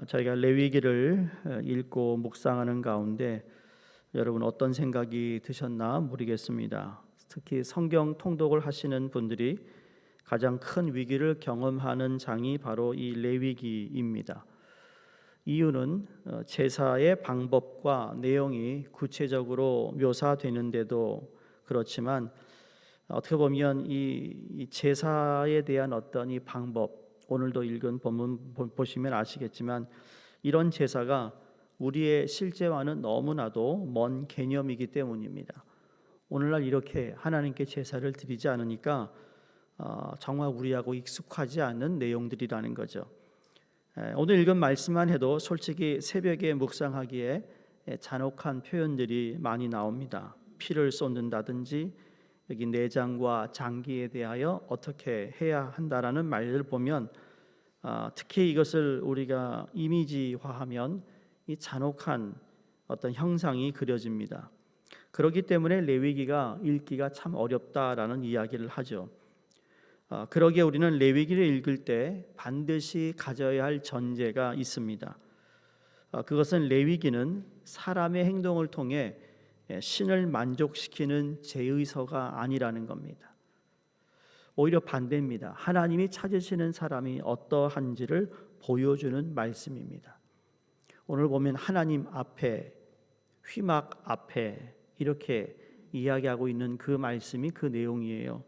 저희가 레위기를 읽고 묵상하는 가운데 여러분 어떤 생각이 드셨나 모르겠습니다. 특히 성경 통독을 하시는 분들이 가장 큰 위기를 경험하는 장이 바로 이 레위기입니다. 이유는 제사의 방법과 내용이 구체적으로 묘사되는데도 그렇지만 어떻게 보면 이 제사에 대한 어떤 이 방법, 오늘도 읽은 본문 보시면 아시겠지만 이런 제사가 우리의 실제와는 너무나도 먼 개념이기 때문입니다. 오늘날 이렇게 하나님께 제사를 드리지 않으니까 정말 우리하고 익숙하지 않은 내용들이라는 거죠. 오늘 읽은 말씀만 해도 솔직히 새벽에 묵상하기에 잔혹한 표현들이 많이 나옵니다. 피를 쏟는다든지 여기 내장과 장기에 대하여 어떻게 해야 한다라는 말을 보면 특히 이것을 우리가 이미지화하면 이 잔혹한 어떤 형상이 그려집니다. 그렇기 때문에 레위기가 읽기가 참 어렵다라는 이야기를 하죠. 그러기에 우리는 레위기를 읽을 때 반드시 가져야 할 전제가 있습니다. 그것은 레위기는 사람의 행동을 통해 신을 만족시키는 제의서가 아니라는 겁니다. 오히려 반대입니다. 하나님이 찾으시는 사람이 어떠한지를 보여주는 말씀입니다. 오늘 보면 하나님 앞에, 휘막 앞에 이렇게 이야기하고 있는 그 말씀이 그 내용이에요.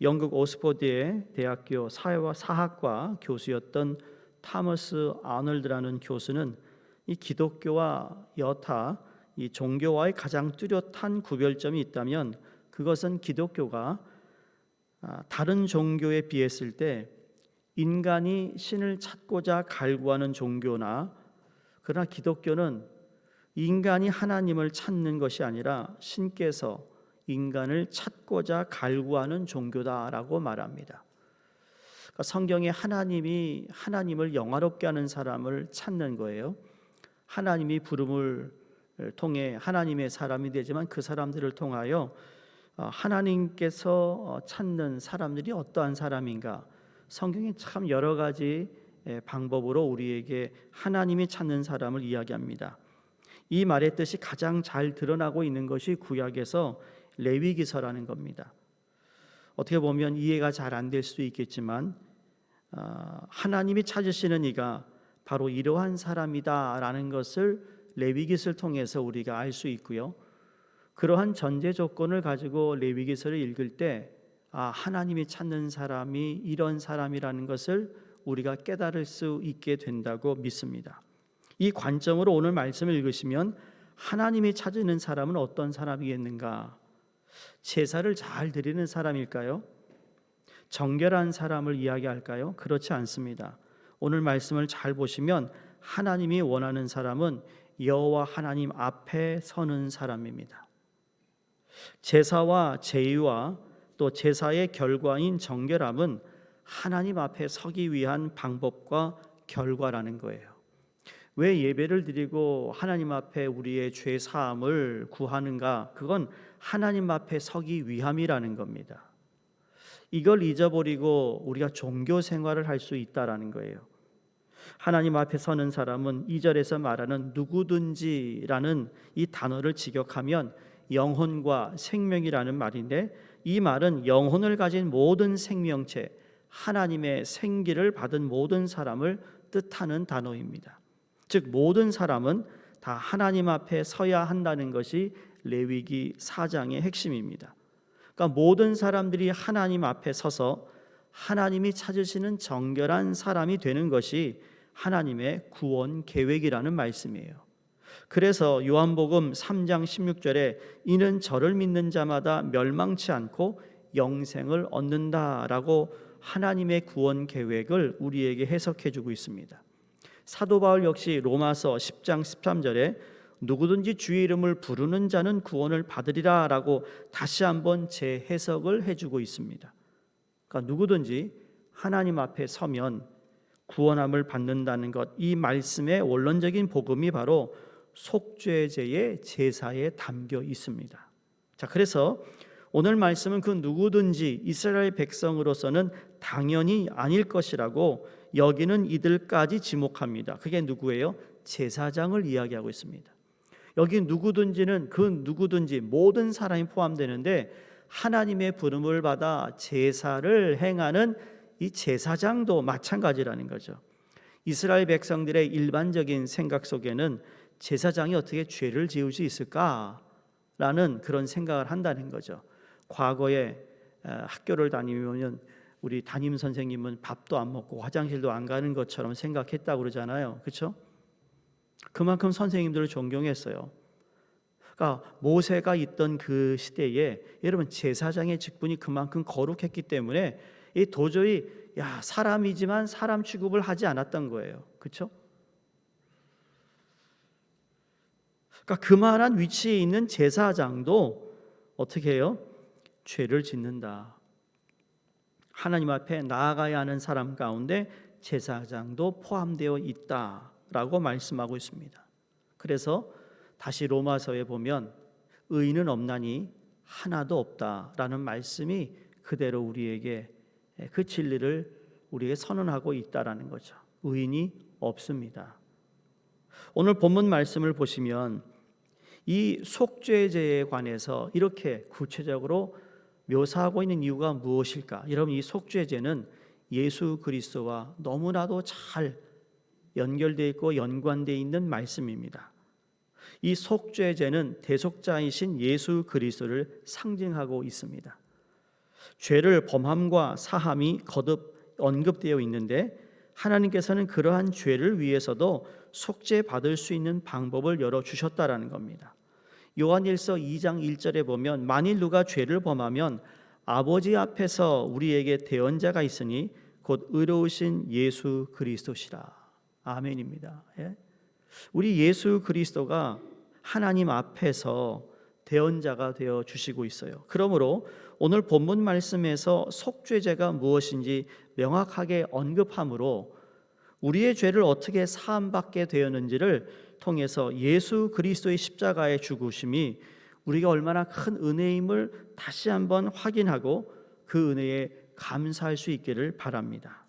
영국 오스포드의 대학교 사회와 사학과 교수였던 타머스 아놀드라는 교수는 이 기독교와 여타 이 종교와의 가장 뚜렷한 구별점이 있다면 그것은 기독교가 다른 종교에 비했을 때 인간이 신을 찾고자 갈구하는 종교나 그러나 기독교는 인간이 하나님을 찾는 것이 아니라 신께서 인간을 찾고자 갈구하는 종교다라고 말합니다. 그러니까 성경에 하나님이 하나님을 영화롭게 하는 사람을 찾는 거예요. 하나님이 부름을 통해 하나님의 사람이 되지만 그 사람들을 통하여 하나님께서 찾는 사람들이 어떠한 사람인가, 성경이 참 여러 가지 방법으로 우리에게 하나님이 찾는 사람을 이야기합니다. 이 말의 뜻이 가장 잘 드러나고 있는 것이 구약에서 레위기서라는 겁니다. 어떻게 보면 이해가 잘 안 될 수도 있겠지만 하나님이 찾으시는 이가 바로 이러한 사람이다라는 것을 레위기서를 통해서 우리가 알 수 있고요. 그러한 전제 조건을 가지고 레위기서를 읽을 때 하나님이 찾는 사람이 이런 사람이라는 것을 우리가 깨달을 수 있게 된다고 믿습니다. 이 관점으로 오늘 말씀을 읽으시면 하나님이 찾는 사람은 어떤 사람이겠는가? 제사를 잘 드리는 사람일까요? 정결한 사람을 이야기할까요? 그렇지 않습니다. 오늘 말씀을 잘 보시면 하나님이 원하는 사람은 여호와 하나님 앞에 서는 사람입니다. 제사와 제의와 또 제사의 결과인 정결함은 하나님 앞에 서기 위한 방법과 결과라는 거예요. 왜 예배를 드리고 하나님 앞에 우리의 죄 사함을 구하는가? 그건 하나님 앞에 서기 위함이라는 겁니다. 이걸 잊어버리고 우리가 종교 생활을 할 수 있다라는 거예요. 하나님 앞에 서는 사람은 2절에서 말하는 누구든지라는 이 단어를 직역하면 영혼과 생명이라는 말인데, 이 말은 영혼을 가진 모든 생명체, 하나님의 생기를 받은 모든 사람을 뜻하는 단어입니다. 즉 모든 사람은 다 하나님 앞에 서야 한다는 것이 레위기 4장의 핵심입니다. 그러니까 모든 사람들이 하나님 앞에 서서 하나님이 찾으시는 정결한 사람이 되는 것이 하나님의 구원 계획이라는 말씀이에요. 그래서 요한복음 3장 16절에 이는 저를 믿는 자마다 멸망치 않고 영생을 얻는다라고 하나님의 구원 계획을 우리에게 해석해 주고 있습니다. 사도 바울 역시 로마서 10장 13절에 누구든지 주의 이름을 부르는 자는 구원을 받으리라 라고 다시 한번 재해석을 해주고 있습니다. 그러니까 누구든지 하나님 앞에 서면 구원함을 받는다는 것, 이 말씀의 원론적인 복음이 바로 속죄제의 제사에 담겨 있습니다. 자, 그래서 오늘 말씀은 그 누구든지 이스라엘 백성으로서는 당연히 아닐 것이라고 여기는 이들까지 지목합니다. 그게 누구예요? 제사장을 이야기하고 있습니다. 여기 누구든지는 그 누구든지 모든 사람이 포함되는데 하나님의 부름을 받아 제사를 행하는 이 제사장도 마찬가지라는 거죠. 이스라엘 백성들의 일반적인 생각 속에는 제사장이 어떻게 죄를 지을 수 있을까라는 그런 생각을 한다는 거죠. 과거에 학교를 다니면 우리 담임 선생님은 밥도 안 먹고 화장실도 안 가는 것처럼 생각했다고 그러잖아요. 그렇죠? 그만큼 선생님들을 존경했어요. 그러니까 모세가 있던 그 시대에 여러분 제사장의 직분이 그만큼 거룩했기 때문에 이 도저히 사람이지만 사람 취급을 하지 않았던 거예요. 그렇죠? 그러니까 그만한 위치에 있는 제사장도 어떻게 해요? 죄를 짓는다. 하나님 앞에 나아가야 하는 사람 가운데 제사장도 포함되어 있다라고 말씀하고 있습니다. 그래서 다시 로마서에 보면 의인은 없나니 하나도 없다라는 말씀이 그대로 우리에게 그 진리를 우리에게 선언하고 있다라는 거죠. 의인이 없습니다. 오늘 본문 말씀을 보시면 이 속죄제에 관해서 이렇게 구체적으로 묘사하고 있는 이유가 무엇일까? 여러분, 이 속죄제는 예수 그리스도와 너무나도 잘 연결되어 있고 연관되어 있는 말씀입니다. 이 속죄제는 대속자이신 예수 그리스도를 상징하고 있습니다. 죄를 범함과 사함이 거듭 언급되어 있는데 하나님께서는 그러한 죄를 위해서도 속죄받을 수 있는 방법을 열어주셨다라는 겁니다. 요한일서 2장 1절에 보면 만일 누가 죄를 범하면 아버지 앞에서 우리에게 대언자가 있으니 곧 의로우신 예수 그리스도시라. 아멘입니다. 우리 예수 그리스도가 하나님 앞에서 대언자가 되어 주시고 있어요. 그러므로 오늘 본문 말씀에서 속죄제가 무엇인지 명확하게 언급함으로 우리의 죄를 어떻게 사함받게 되었는지를 통해서 예수 그리스도의 십자가의 죽으심이 우리가 얼마나 큰 은혜임을 다시 한번 확인하고 그 은혜에 감사할 수 있기를 바랍니다.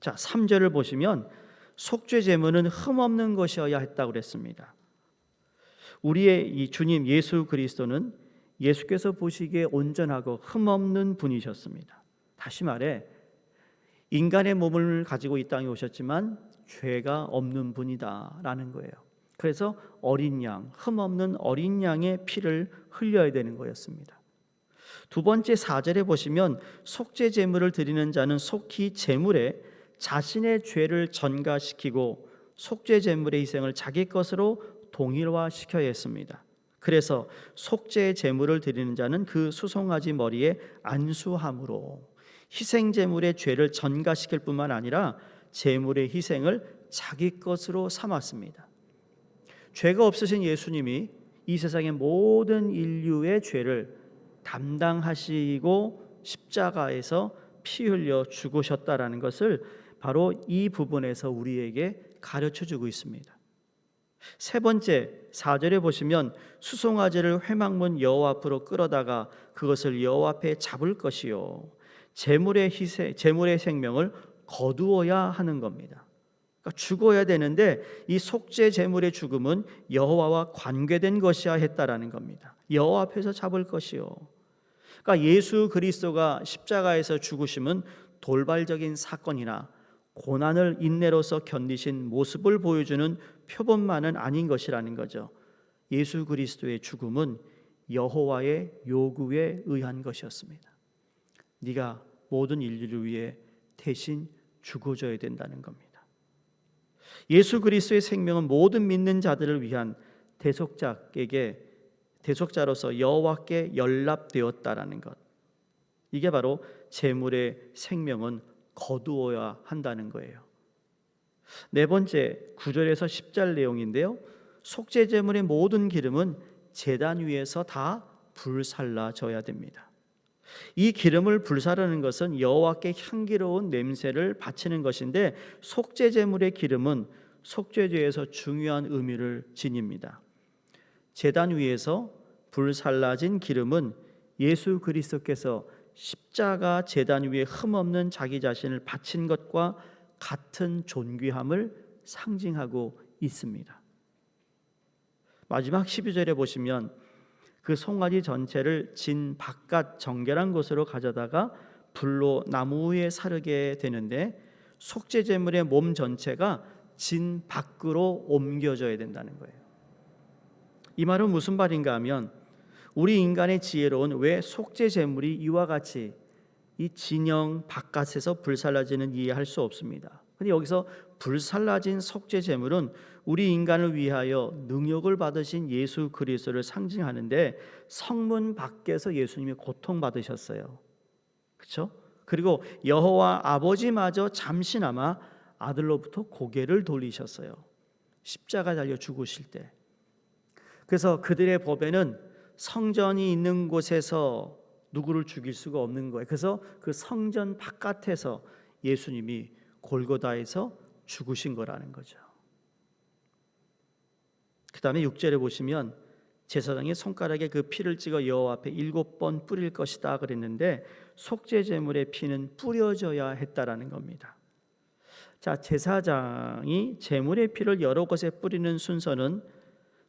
자, 3절을 보시면 속죄 제물은 흠없는 것이어야 했다고 그랬습니다. 우리의 이 주님 예수 그리스도는 예수께서 보시기에 온전하고 흠없는 분이셨습니다. 다시 말해 인간의 몸을 가지고 이 땅에 오셨지만 죄가 없는 분이다라는 거예요. 그래서 어린 양, 흠없는 어린 양의 피를 흘려야 되는 거였습니다. 두 번째 4절에 보시면 속죄 제물을 드리는 자는 속히 제물에 자신의 죄를 전가시키고 속죄 제물의 희생을 자기 것으로 동일화시켜야 했습니다. 그래서 속죄 제물을 드리는 자는 그 수송아지 머리에 안수함으로 희생 제물의 죄를 전가시킬 뿐만 아니라 제물의 희생을 자기 것으로 삼았습니다. 죄가 없으신 예수님이 이 세상의 모든 인류의 죄를 담당하시고 십자가에서 피 흘려 죽으셨다라는 것을 바로 이 부분에서 우리에게 가르쳐주고 있습니다. 세 번째 4절에 보시면 수송아지를 회막문 여호와 앞으로 끌어다가 그것을 여호와 앞에 잡을 것이요 제물의 생명을 거두어야 하는 겁니다. 그러니까 죽어야 되는데 이 속죄 제물의 죽음은 여호와와 관계된 것이야 했다라는 겁니다. 여호와 앞에서 잡을 것이요. 그러니까 예수 그리스도가 십자가에서 죽으심은 돌발적인 사건이나 고난을 인내로서 견디신 모습을 보여주는 표본만은 아닌 것이라는 거죠. 예수 그리스도의 죽음은 여호와의 요구에 의한 것이었습니다. 네가 모든 인류를 위해 대신 죽어줘야 된다는 겁니다. 예수 그리스도의 생명은 모든 믿는 자들을 위한 대속자로서 여호와께 연락되었다라는 것. 이게 바로 제물의 생명은 거두어야 한다는 거예요. 네 번째 9절에서 10절 내용인데요. 속죄 제물의 모든 기름은 제단 위에서 다 불살라져야 됩니다. 이 기름을 불사르는 것은 여호와께 향기로운 냄새를 바치는 것인데 속죄 제물의 기름은 속죄제에서 중요한 의미를 지닙니다. 제단 위에서 불살라진 기름은 예수 그리스도께서 십자가 제단 위에 흠없는 자기 자신을 바친 것과 같은 존귀함을 상징하고 있습니다. 마지막 12절에 보시면 그 송아지 전체를 진 바깥 정결한 곳으로 가져다가 불로 나무 위에 사르게 되는데 속죄 제물의 몸 전체가 진 밖으로 옮겨져야 된다는 거예요. 이 말은 무슨 말인가 하면 우리 인간의 지혜로운 왜 속죄 제물이 이와 같이 이 진영 바깥에서 불살라지는 이해할 수 없습니다. 근데 여기서 불살라진 속죄 제물은 우리 인간을 위하여 능력을 받으신 예수 그리스도를 상징하는데 성문 밖에서 예수님이 고통받으셨어요. 그렇죠? 그리고 여호와 아버지마저 잠시나마 아들로부터 고개를 돌리셨어요. 십자가 달려 죽으실 때. 그래서 그들의 법에는 성전이 있는 곳에서 누구를 죽일 수가 없는 거예요. 그래서 그 성전 바깥에서 예수님이 골고다에서 죽으신 거라는 거죠. 그 다음에 6절에 보시면 제사장이 손가락에 그 피를 찍어 여호와 앞에 7번 뿌릴 것이다 그랬는데 속죄 제물의 피는 뿌려져야 했다라는 겁니다. 자, 제사장이 제물의 피를 여러 곳에 뿌리는 순서는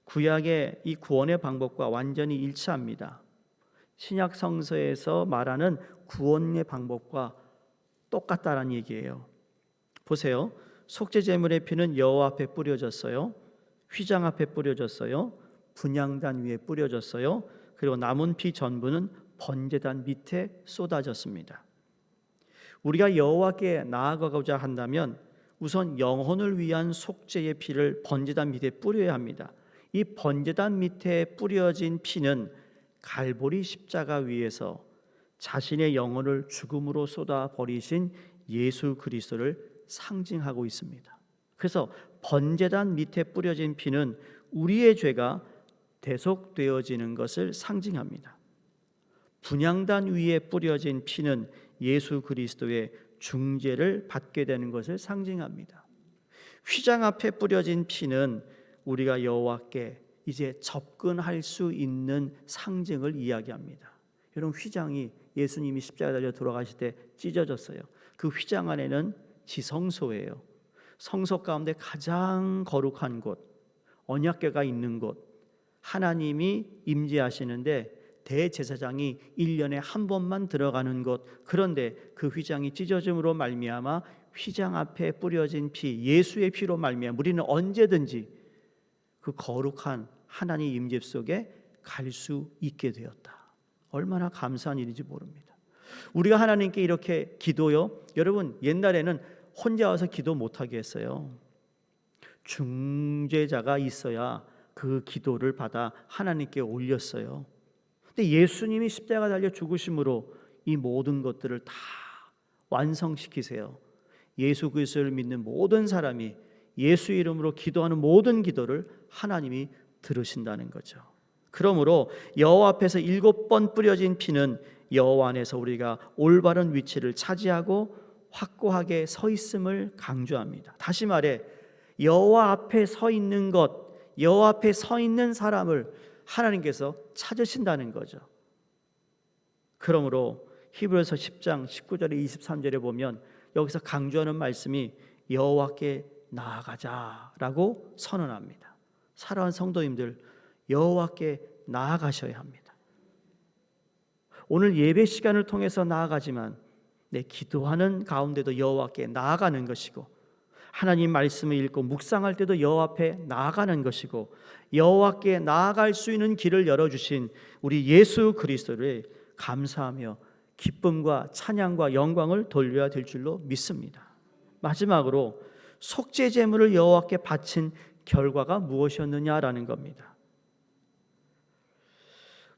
구약의 이 구원의 방법과 완전히 일치합니다. 신약 성서에서 말하는 구원의 방법과 똑같다라는 얘기예요. 보세요. 속죄 제물의 피는 여호와 앞에 뿌려졌어요. 휘장 앞에 뿌려졌어요. 분향단 위에 뿌려졌어요. 그리고 남은 피 전부는 번제단 밑에 쏟아졌습니다. 우리가 여호와께 나아가고자 한다면 우선 영혼을 위한 속죄의 피를 번제단 밑에 뿌려야 합니다. 이 번제단 밑에 뿌려진 피는 갈보리 십자가 위에서 자신의 영혼을 죽음으로 쏟아 버리신 예수 그리스도를 상징하고 있습니다. 그래서 번제단 밑에 뿌려진 피는 우리의 죄가 대속되어지는 것을 상징합니다. 분향단 위에 뿌려진 피는 예수 그리스도의 중재를 받게 되는 것을 상징합니다. 휘장 앞에 뿌려진 피는 우리가 여호와께 이제 접근할 수 있는 상징을 이야기합니다. 여러분, 휘장이 예수님이 십자가에 달려 돌아가실 때 찢어졌어요. 그 휘장 안에는 지성소예요. 성소 가운데 가장 거룩한 곳, 언약궤가 있는 곳, 하나님이 임재하시는데 대제사장이 1년에 한 번만 들어가는 것. 그런데 그 휘장이 찢어짐으로 말미암아 휘장 앞에 뿌려진 피, 예수의 피로 말미암아 우리는 언제든지 그 거룩한 하나님 임재 속에 갈 수 있게 되었다. 얼마나 감사한 일인지 모릅니다. 우리가 하나님께 이렇게 기도요. 여러분, 옛날에는 혼자 와서 기도 못하게 했어요. 중재자가 있어야 그 기도를 받아 하나님께 올렸어요. 근데 예수님이 십자가 달려 죽으심으로 이 모든 것들을 다 완성시키세요. 예수 그리스도를 믿는 모든 사람이 예수 이름으로 기도하는 모든 기도를 하나님이 들으신다는 거죠. 그러므로 여호와 앞에서 7번 뿌려진 피는 여호와 안에서 우리가 올바른 위치를 차지하고 확고하게 서 있음을 강조합니다. 다시 말해 여호와 앞에 서 있는 것, 여호와 앞에 서 있는 사람을 하나님께서 찾으신다는 거죠. 그러므로 히브리서 10장 19절에 23절에 보면 여기서 강조하는 말씀이 여호와께 나아가자라고 선언합니다. 사랑하는 성도님들, 여호와께 나아가셔야 합니다. 오늘 예배 시간을 통해서 나아가지만 내 기도하는 가운데도 여호와께 나아가는 것이고, 하나님 말씀을 읽고 묵상할 때도 여호와 앞에 나아가는 것이고, 여호와께 나아갈 수 있는 길을 열어주신 우리 예수 그리스도를 감사하며 기쁨과 찬양과 영광을 돌려야 될 줄로 믿습니다. 마지막으로 속죄 제물을 여호와께 바친 결과가 무엇이었느냐라는 겁니다.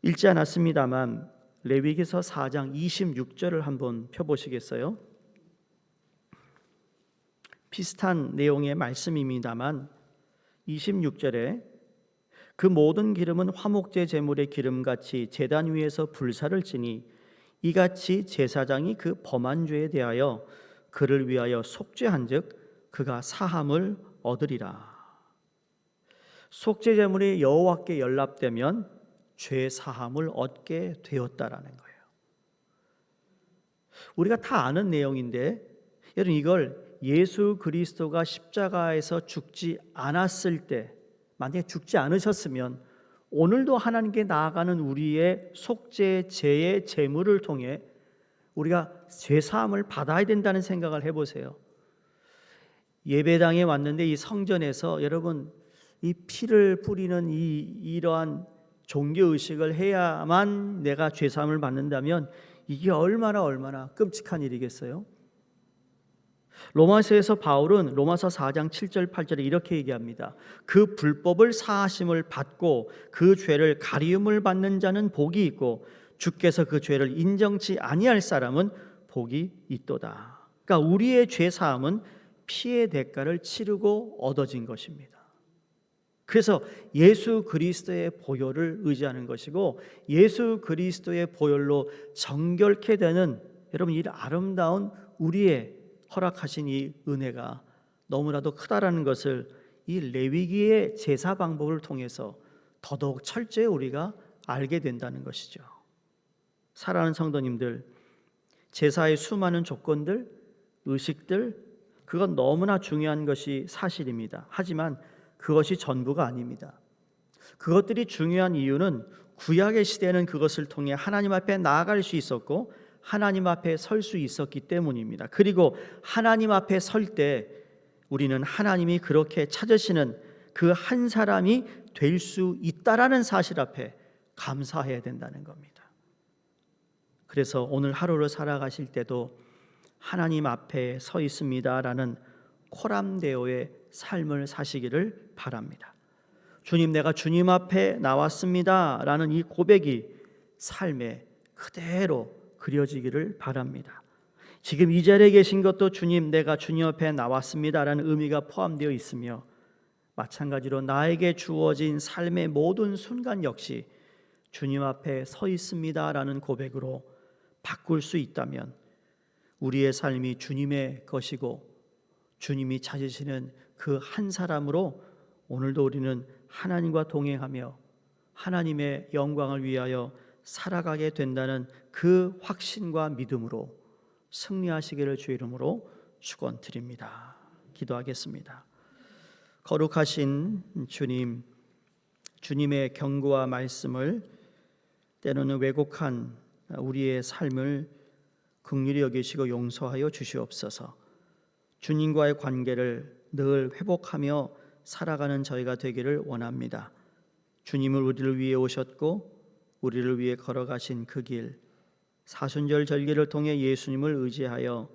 읽지 않았습니다만 레위기서 4장 26절을 한번 펴보시겠어요? 비슷한 내용의 말씀입니다만 26절에 그 모든 기름은 화목제 제물의 기름같이 제단 위에서 불사를 지니 이같이 제사장이 그 범한 죄에 대하여 그를 위하여 속죄한즉 그가 사함을 얻으리라. 속죄 제물이 여호와께 연락되면 죄 사함을 얻게 되었다라는 거예요. 우리가 다 아는 내용인데 여러분, 이걸 예수 그리스도가 십자가에서 죽지 않았을 때, 만약에 죽지 않으셨으면 오늘도 하나님께 나아가는 우리의 속죄 제의 제물을 통해 우리가 죄 사함을 받아야 된다는 생각을 해보세요. 예배당에 왔는데 이 성전에서 여러분 이 피를 뿌리는 이러한 종교 의식을 해야만 내가 죄 사함을 받는다면 이게 얼마나 끔찍한 일이겠어요? 로마서에서 바울은 로마서 4장 7절 8절에 이렇게 얘기합니다. 그 불법을 사하심을 받고 그 죄를 가리움을 받는 자는 복이 있고 주께서 그 죄를 인정치 아니할 사람은 복이 있도다. 그러니까 우리의 죄 사함은 피의 대가를 치르고 얻어진 것입니다. 그래서 예수 그리스도의 보혈을 의지하는 것이고 예수 그리스도의 보혈로 정결케 되는 여러분 이 아름다운 우리의 허락하신 이 은혜가 너무나도 크다라는 것을 이 레위기의 제사 방법을 통해서 더더욱 철저히 우리가 알게 된다는 것이죠. 사랑하는 성도님들, 제사의 수많은 조건들, 의식들, 그건 너무나 중요한 것이 사실입니다. 하지만 그것이 전부가 아닙니다. 그것들이 중요한 이유는 구약의 시대는 그것을 통해 하나님 앞에 나아갈 수 있었고 하나님 앞에 설 수 있었기 때문입니다. 그리고 하나님 앞에 설 때 우리는 하나님이 그렇게 찾으시는 그 한 사람이 될 수 있다라는 사실 앞에 감사해야 된다는 겁니다. 그래서 오늘 하루를 살아가실 때도 하나님 앞에 서 있습니다라는 코람데오의 삶을 사시기를 바랍니다. 주님, 내가 주님 앞에 나왔습니다라는 이 고백이 삶에 그대로 그려지기를 바랍니다. 지금 이 자리에 계신 것도 주님, 내가 주님 앞에 나왔습니다라는 의미가 포함되어 있으며 마찬가지로 나에게 주어진 삶의 모든 순간 역시 주님 앞에 서 있습니다라는 고백으로 바꿀 수 있다면 우리의 삶이 주님의 것이고 주님이 찾으시는 그 한 사람으로 오늘도 우리는 하나님과 동행하며 하나님의 영광을 위하여 살아가게 된다는 그 확신과 믿음으로 승리하시기를 주의 이름으로 축원드립니다. 기도하겠습니다. 거룩하신 주님, 주님의 경고와 말씀을 때로는 왜곡한 우리의 삶을 긍휼히 여기시고 용서하여 주시옵소서. 주님과의 관계를 늘 회복하며 살아가는 저희가 되기를 원합니다. 주님을 우리를 위해 오셨고 우리를 위해 걸어가신 그 길, 사순절 절기를 통해 예수님을 의지하여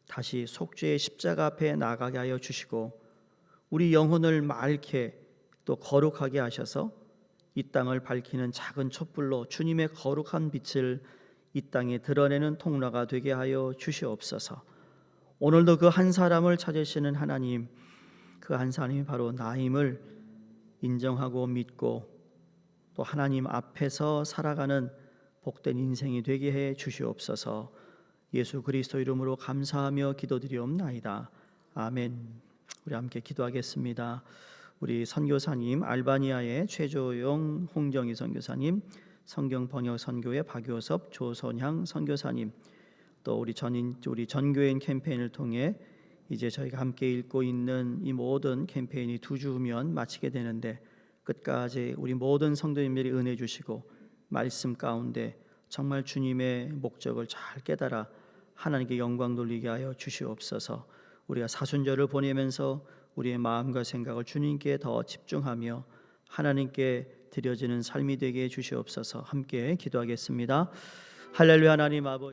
다시 속죄의 십자가 앞에 나가게 하여 주시고 우리 영혼을 맑게 또 거룩하게 하셔서 이 땅을 밝히는 작은 촛불로 주님의 거룩한 빛을 이 땅에 드러내는 통로가 되게 하여 주시옵소서. 오늘도 그 한 사람을 찾으시는 하나님, 그 한 사람이 바로 나임을 인정하고 믿고 또 하나님 앞에서 살아가는 복된 인생이 되게 해 주시옵소서. 예수 그리스도 이름으로 감사하며 기도드리옵나이다. 아멘. 우리 함께 기도하겠습니다. 우리 선교사님, 알바니아의 최조용 홍정희 선교사님, 성경 번역 선교회 박효섭 조선향 선교사님, 또 우리 전교인 캠페인을 통해 이제 저희가 함께 읽고 있는 이 모든 캠페인이 2주 후면 마치게 되는데 끝까지 우리 모든 성도님들이 은혜 주시고 말씀 가운데 정말 주님의 목적을 잘 깨달아 하나님께 영광 돌리게 하여 주시옵소서. 우리가 사순절을 보내면서 우리의 마음과 생각을 주님께 더 집중하며 하나님께 드려지는 삶이 되게 해 주시옵소서. 함께 기도하겠습니다. 할렐루야. 하나님 아버지